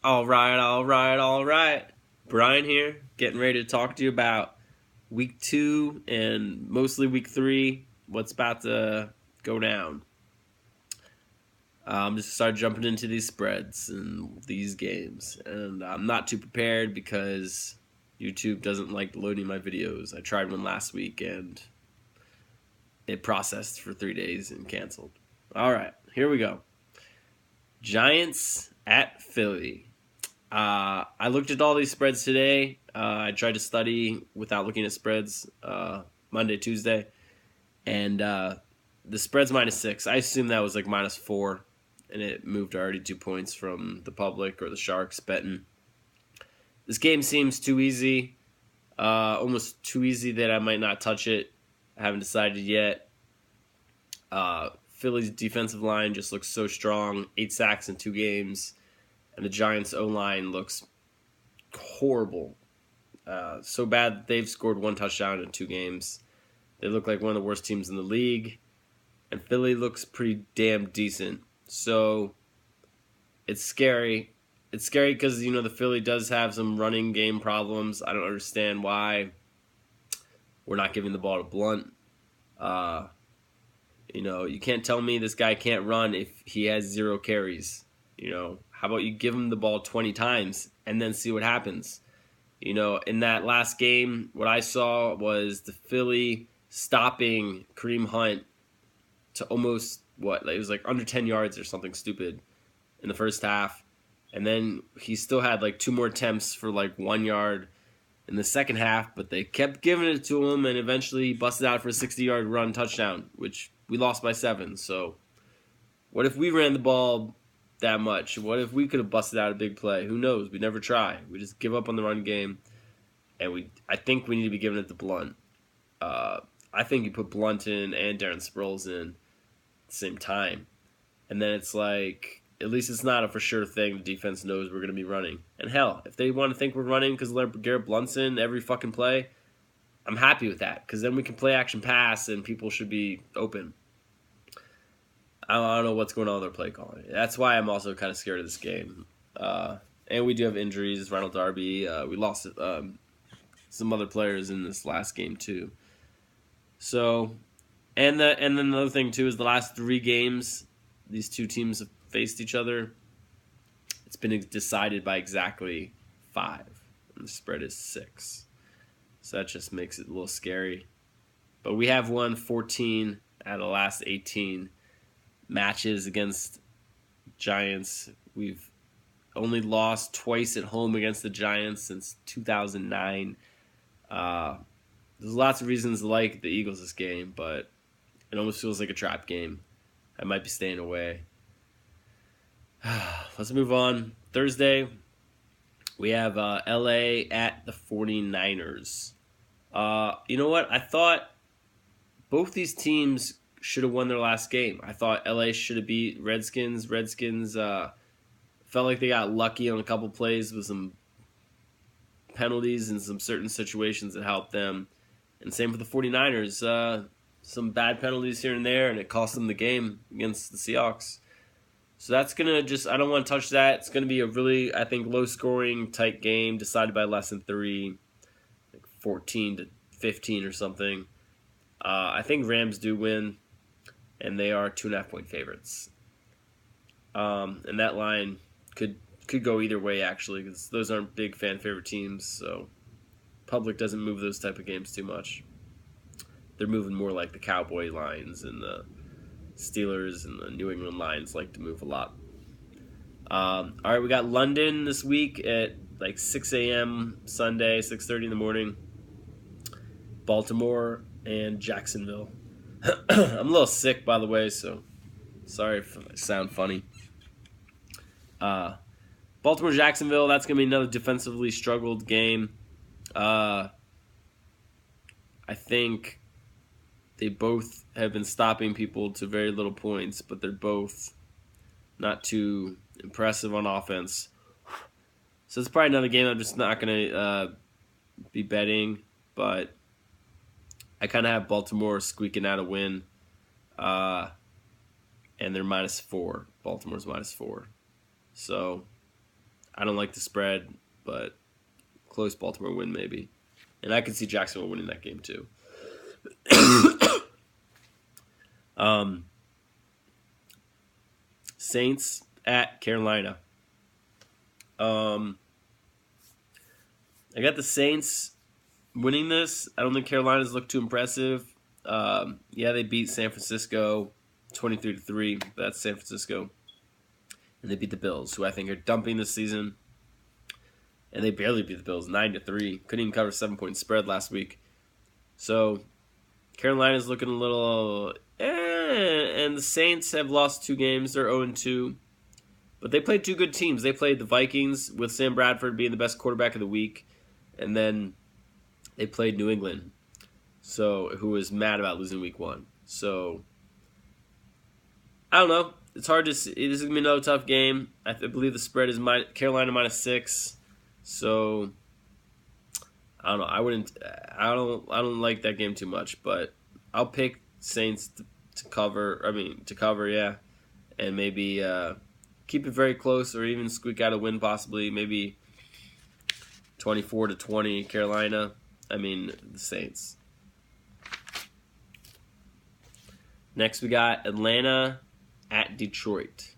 All right, all right, all right. Brian here, getting ready to talk to you about week 2 and mostly week 3, what's about to go down. I'm just start jumping into these spreads and these games, and I'm not too prepared because YouTube doesn't like loading my videos. I tried one last week and it processed for 3 days and canceled. All right, here we go. Giants at Philly. I looked at all these spreads today. I tried to study without looking at spreads Monday, Tuesday, and the spread's -6. I assume that was like -4, and it moved already 2 points from the public or the Sharks betting. This game seems too easy, almost too easy that I might not touch it. I haven't decided yet. Philly's defensive line just looks so strong, 8 sacks in 2 games. And the Giants' O-line looks horrible. So bad that they've scored 1 touchdown in 2 games. They look like one of the worst teams in the league. And Philly looks pretty damn decent. So it's scary. It's scary because, the Philly does have some running game problems. I don't understand why we're not giving the ball to Blunt. You can't tell me this guy can't run if he has 0 carries. How about you give him the ball 20 times and then see what happens? In that last game, what I saw was the Philly stopping Kareem Hunt to almost, it was like under 10 yards or something stupid in the first half. And then he still had like 2 more attempts for like 1 yard in the second half, but they kept giving it to him, and eventually he busted out for a 60-yard run touchdown, which we lost by 7. So what if we ran the ball that much? What if we could have busted out a big play? Who knows? We never try. We just give up on the run game, and I think we need to be giving it to Blunt. I think you put Blunt in and Darren Sproles in at the same time, and then it's like, at least it's not a for sure thing. The defense knows we're going to be running. And hell, if they want to think we're running because Garrett Blunt's in every fucking play, I'm happy with that, because then we can play action pass and people should be open. I don't know what's going on with their play calling. That's why I'm also kind of scared of this game. And we do have injuries. Ronald Darby. We lost some other players in this last game too. So, and then another thing too is the last 3 games these two teams have faced each other. It's been decided by exactly 5, and the spread is 6. So that just makes it a little scary. But we have won 14 out of the last 18 matches against Giants. We've only lost twice at home against the Giants since 2009. There's lots of reasons to like the Eagles this game, but it almost feels like a trap game. I might be staying away. Let's move on. Thursday, we have LA at the 49ers. You know what? I thought both these teams should have won their last game. I thought LA should have beat Redskins. Redskins felt like they got lucky on a couple plays with some penalties in some certain situations that helped them. And same for the 49ers. Some bad penalties here and there, and it cost them the game against the Seahawks. So that's going to I don't want to touch that. It's going to be a really, I think, low-scoring, tight game decided by less than 3, like 14-15 or something. I think Rams do win, and they are 2.5-point favorites. And that line could go either way, actually, because those aren't big fan favorite teams, so public doesn't move those type of games too much. They're moving more like the Cowboy lines, and the Steelers and the New England lines like to move a lot. All right, we got London this week at like 6 a.m. Sunday, 6:30 in the morning. Baltimore and Jacksonville. I'm a little sick, by the way, so sorry if I sound funny. Baltimore, Jacksonville, that's going to be another defensively struggled game. I think they both have been stopping people to very little points, but they're both not too impressive on offense. So it's probably another game I'm just not going to be betting, but I kind of have Baltimore squeaking out a win, and they're -4. Baltimore's -4. So I don't like the spread, but close Baltimore win maybe. And I could see Jacksonville winning that game too. Saints at Carolina. I got the Saints winning this. I don't think Carolina's looked too impressive. Yeah, they beat San Francisco 23-3. That's San Francisco. And they beat the Bills, who I think are dumping this season. And they barely beat the Bills 9-3. Couldn't even cover 7-point spread last week. So Carolina's looking a little and the Saints have lost 2 games. They're 0-2. But they played 2 good teams. They played the Vikings with Sam Bradford being the best quarterback of the week. And then they played New England, who was mad about losing week 1. So I don't know. It's hard to see. This is going to be another tough game. I believe the spread is Carolina -6. So I don't know. I don't like that game too much, but I'll pick Saints to cover. Yeah, and maybe keep it very close, or even squeak out a win, possibly maybe 24-20 Carolina. The Saints. Next, we got Atlanta at Detroit.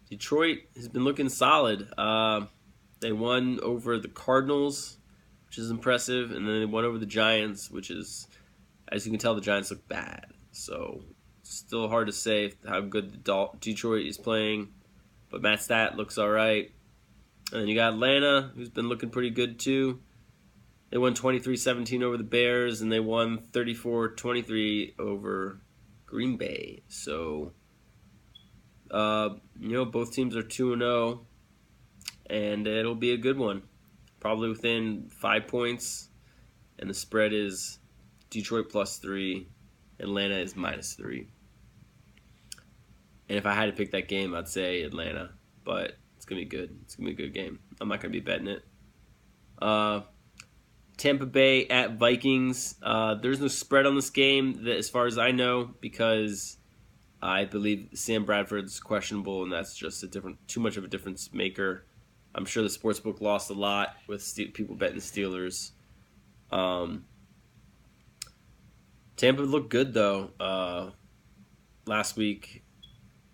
Detroit has been looking solid. They won over the Cardinals, which is impressive, and then they won over the Giants, which is, as you can tell, the Giants look bad. So, still hard to say how good Detroit is playing, but Matt Stat looks all right. And then you got Atlanta, who's been looking pretty good too. They won 23-17 over the Bears, and they won 34-23 over Green Bay. So, both teams are 2-0, and it'll be a good one. Probably within 5 points, and the spread is Detroit +3, Atlanta is -3. And if I had to pick that game, I'd say Atlanta, but it's going to be good. It's going to be a good game. I'm not going to be betting it. Tampa Bay at Vikings. There's no spread on this game, as far as I know, because I believe Sam Bradford's questionable, and that's just too much of a difference maker. I'm sure the sportsbook lost a lot with people betting Steelers. Tampa looked good, though, last week,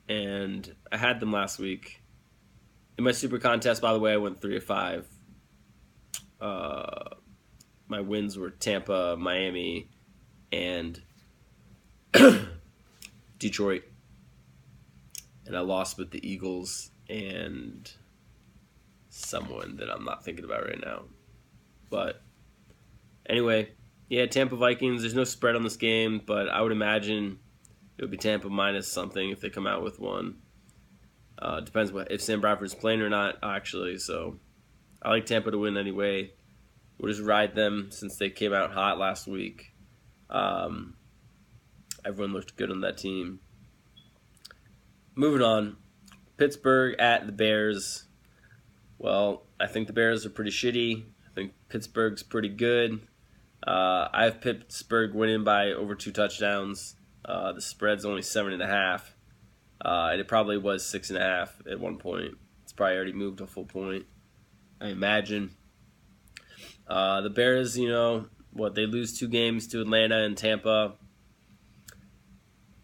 and I had them last week. In my super contest, by the way, I went 3-5. My wins were Tampa, Miami, and Detroit. And I lost with the Eagles and someone that I'm not thinking about right now. But anyway, yeah, Tampa Vikings. There's no spread on this game, but I would imagine it would be Tampa minus something if they come out with one. Depends if Sam Bradford's playing or not, actually. So I like Tampa to win anyway. We'll just ride them since they came out hot last week. Everyone looked good on that team. Moving on, Pittsburgh at the Bears. Well, I think the Bears are pretty shitty. I think Pittsburgh's pretty good. I have Pittsburgh winning by over 2 touchdowns. The spread's only 7.5. And it probably was 6.5 at one point. It's probably already moved a full point, I imagine. The Bears, they lose 2 games to Atlanta and Tampa.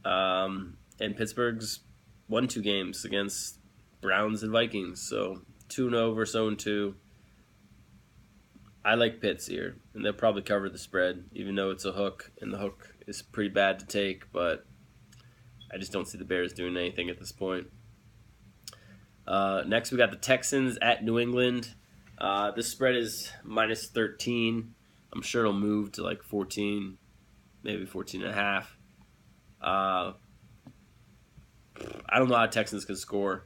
And Pittsburgh's won 2 games against Browns and Vikings. So 2-0 versus 0-2. I like Pitts here, and they'll probably cover the spread, even though it's a hook, and the hook is pretty bad to take, but I just don't see the Bears doing anything at this point. Next, we got the Texans at New England. This spread is -13. I'm sure it'll move to like 14, maybe 14.5. I don't know how Texans can score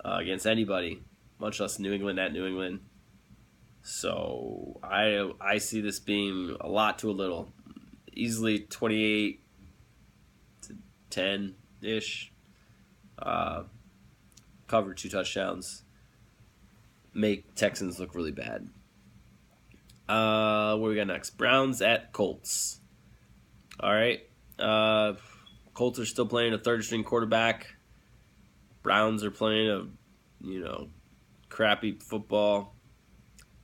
against anybody, much less New England at New England. So I see this being a lot to a little. Easily 28-10-ish. Cover 2 touchdowns. Make Texans look really bad. What we got next? Browns at Colts. All right. Colts are still playing a 3rd-string quarterback. Browns are playing a, crappy football.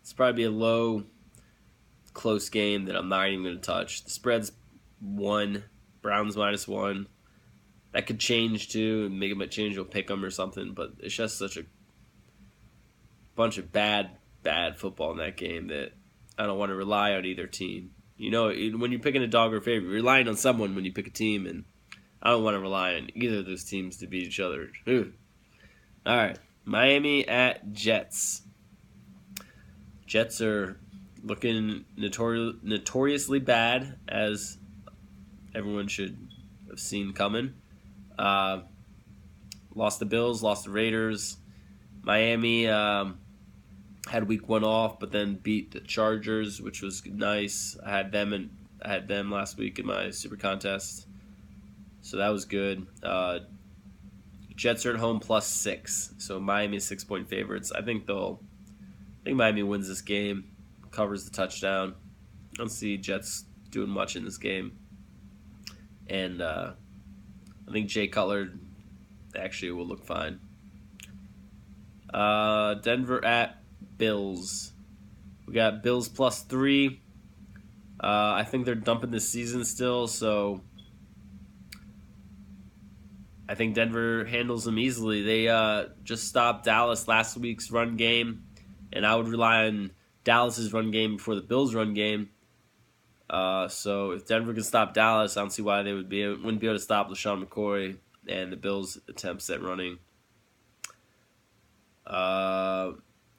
It's probably a low, close game that I'm not even going to touch. The spread's 1, Browns -1. That could change too, and make them a change. You'll pick them or something, but it's just such a bunch of bad football in that game that I don't want to rely on either team. You know, when you're picking a dog or favorite, you're relying on someone when you pick a team, and I don't want to rely on either of those teams to beat each other. Ooh. All right, Miami at Jets. Jets are looking notoriously bad, as everyone should have seen coming. Lost the Bills, lost the Raiders. Miami had week 1 off, but then beat the Chargers, which was nice. I had them last week in my super contest, so that was good. Jets are at home +6, so Miami is 6-point favorites. I think Miami wins this game, covers the touchdown. I don't see Jets doing much in this game, and I think Jay Cutler actually will look fine. Denver at Bills. We got Bills +3. I think they're dumping this season still, so I think Denver handles them easily. They just stopped Dallas last week's run game, and I would rely on Dallas's run game before the Bills' run game. So if Denver can stop Dallas, I don't see why they wouldn't be able to stop LaShawn McCoy and the Bills' attempts at running.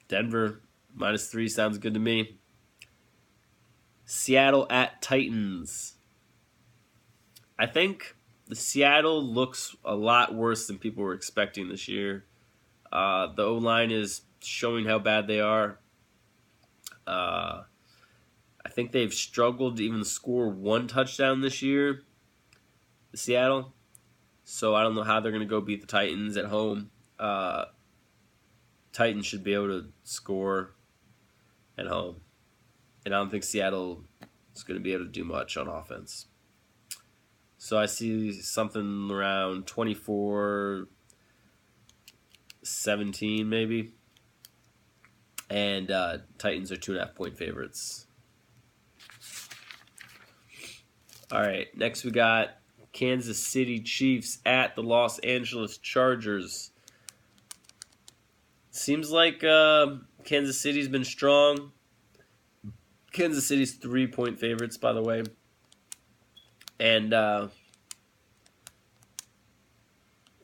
Denver -3 sounds good to me. Seattle at Titans. I think the Seattle looks a lot worse than people were expecting this year. The O-line is showing how bad they are. I think they've struggled to even score 1 touchdown this year, Seattle. So I don't know how they're going to go beat the Titans at home. Titans should be able to score at home. And I don't think Seattle is going to be able to do much on offense. So I see something around 24-17 maybe. And Titans are 2.5-point favorites. All right, next we got Kansas City Chiefs at the Los Angeles Chargers. Seems like Kansas City's been strong. Kansas City's 3-point favorites, by the way. And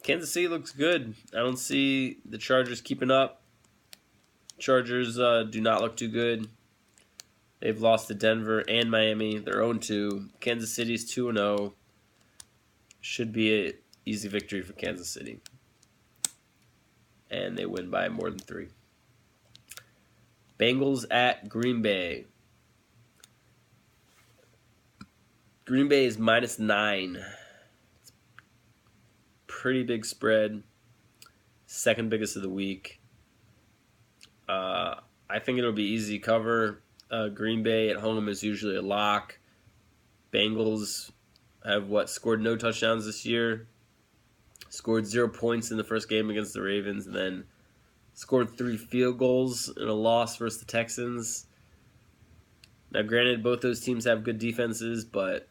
Kansas City looks good. I don't see the Chargers keeping up. Chargers do not look too good. They've lost to Denver and Miami. They're 0-2. Kansas City's 2-0. Should be an easy victory for Kansas City. And they win by more than 3. Bengals at Green Bay. Green Bay is -9. It's pretty big spread. Second biggest of the week. I think it'll be easy cover. Green Bay at home is usually a lock. Bengals have scored no touchdowns this year. Scored 0 points in the first game against the Ravens, and then scored 3 field goals in a loss versus the Texans. Now, granted, both those teams have good defenses, but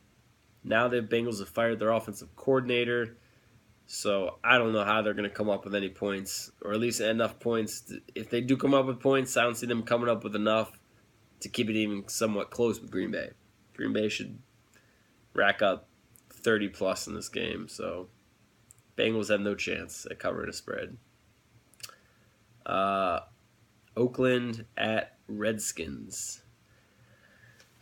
now the Bengals have fired their offensive coordinator, so I don't know how they're going to come up with any points, or at least enough points. If they do come up with points, I don't see them coming up with enough to keep it even somewhat close with Green Bay. Green Bay should rack up 30-plus in this game, so Bengals have no chance at covering a spread. Oakland at Redskins.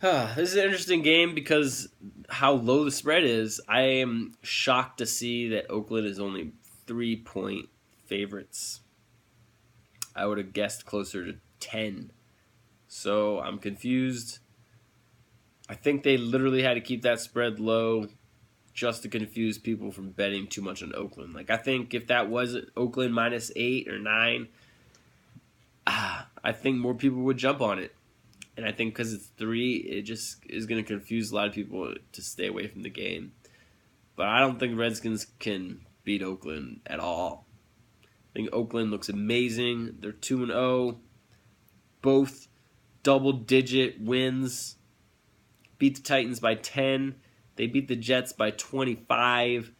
This is an interesting game because how low the spread is. I am shocked to see that Oakland is only 3-point favorites. I would have guessed closer to 10. So I'm confused. I think they literally had to keep that spread low just to confuse people from betting too much on Oakland. Like, I think if that was Oakland -8 or 9, I think more people would jump on it. And I think because it's 3, it just is going to confuse a lot of people to stay away from the game. But I don't think Redskins can beat Oakland at all. I think Oakland looks amazing. They're 2-0. Both double-digit wins. Beat the Titans by 10. They beat the Jets by 25.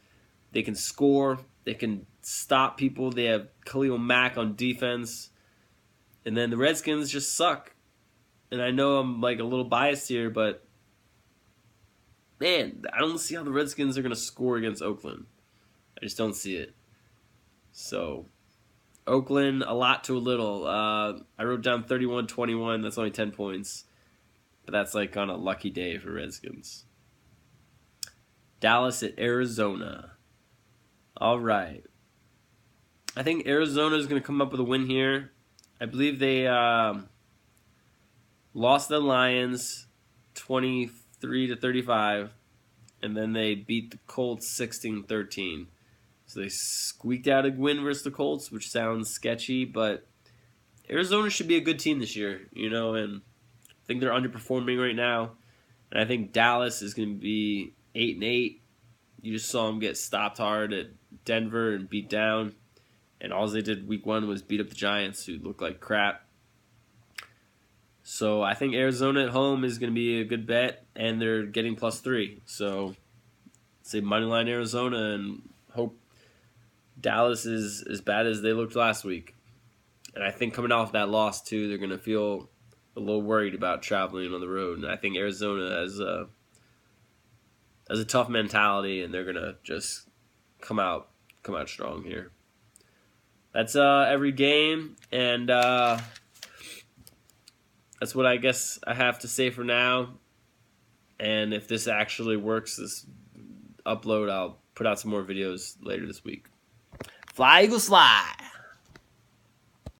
They can score. They can stop people. They have Khalil Mack on defense. And then the Redskins just suck. And I know I'm like a little biased here, but man, I don't see how the Redskins are going to score against Oakland. I just don't see it. So, Oakland, a lot to a little. I wrote down 31-21. That's only 10 points. But that's like on a lucky day for Redskins. Dallas at Arizona. All right. I think Arizona is going to come up with a win here. I believe they lost the Lions 23-35, and then they beat the Colts 16-13. So they squeaked out a win versus the Colts, which sounds sketchy, but Arizona should be a good team this year, you know, and I think they're underperforming right now. And I think Dallas is going to be 8-8. You just saw them get stopped hard at Denver and beat down. And all they did week 1 was beat up the Giants, who looked like crap. So I think Arizona at home is going to be a good bet, and they're getting +3. So say moneyline Arizona and hope Dallas is as bad as they looked last week. And I think coming off that loss, too, they're going to feel a little worried about traveling on the road. And I think Arizona has a tough mentality, and they're going to just come out strong here. That's every game, and that's what I guess I have to say for now. And if this actually works, this upload, I'll put out some more videos later this week. Fly, Eagles, fly!